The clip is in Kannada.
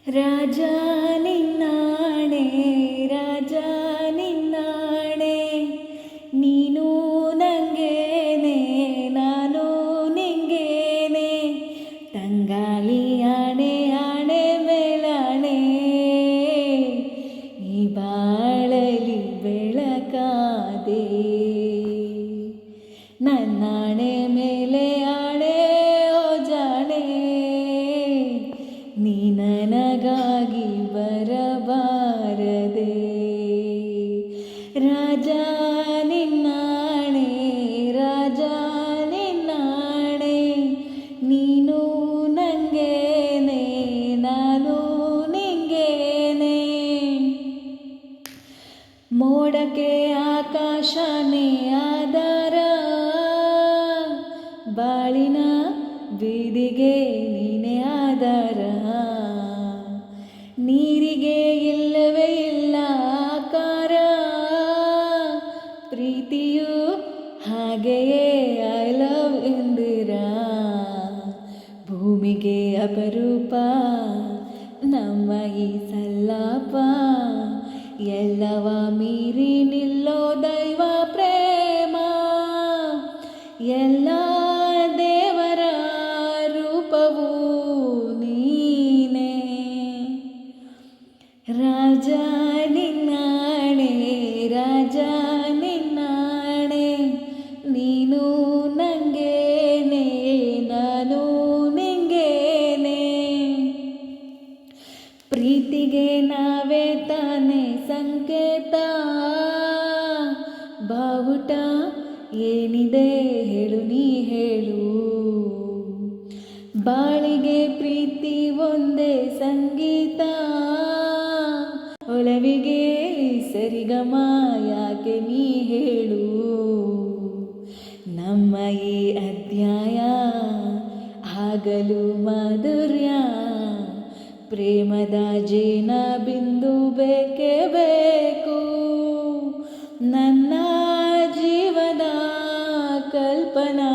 ರಾಜ ನಿನ್ನಾಣೆ, ರಾಜ ನಿನ್ನಾಣೆ, ನೀನು ನಂಗೇನೆ, ನಾನು ನಿಂಗೇನೆ, ತಂಗಾಳಿ ಆಣೆ ಆಣೆ ಮೇಲಾಣೆ, ಈ ಬಾಳಲಿ ಬೆಳಕಾದೆ, ನನ್ನಾಣೆ ಮೇಲೆ ಆಣೆ ಓ ಜಾಣೆ, ನೀ ನನಗಾಗಿ ಬರಬಾರದೆ. ರಾಜ ನಿನ್ನಾಣೆ, ರಾಜ ನಿನ್ನಾಣೆ, ನೀನು ನಂಗೇನೆ, ನಾನು ನಿಂಗೇನೆ, ಮೋಡಕ್ಕೆ ಆಕಾಶನೇ ಆಧಾರ, ಬಾಳಿನ ಬೀದಿಗೆ ನೀನೇ ಆಧಾರ, ನೀರಿಗೆ ಇಲ್ಲವೇ ಇಲ್ಲ ಆಕಾರ, ಪ್ರೀತಿಯು ಹಾಗೆಯೇ ಐ ಲವ್ ಎಂದಿರ, ಭೂಮಿಗೆ ಅಪರೂಪ ನಮ್ಮ ಈ ಸಲ್ಲಾಪ, ಎಲ್ಲವ ಮೀರಿ ನಿಲ್ಲೋ ದೈವ ಪ್ರೇಮ, ಎಲ್ಲ ದೇವರ ರೂಪವೂ ನೀನೇ. ರಾಜ ನಿನ್ನಾಣೆ, ರಾಜ ನಿನ್ನಾಣೆ, ನೀನು ನಂಗೇನೆ, ನಾನು ನಿಂಗೇನೆ, ಪ್ರೀತಿಗೆ ನಾವೇ ತಾನೇ ಸಂಕೇತ, ಬಾವುಟ ಏನಿದೆ ಹೇಳು ನೀ ಹೇಳು, ಬಾಳಿಗೆ ಪ್ರೀತಿ ಒಂದೇ ಸಂಗೀತ, ಒಲವಿಗೆ ಸರಿಗಮ ಯಾಕೆ ನೀ ಹೇಳು, ನಮ್ಮ ಈ ಅಧ್ಯಾಯ ಆಗಲು ಮಾಧುರ್ಯ, ಪ್ರೇಮದ ಜೇನ ಬಿಂದು ಬೇಕೇ ಬೇಕು, ನನ್ನ ಜೀವದ ಕಲ್ಪನಾ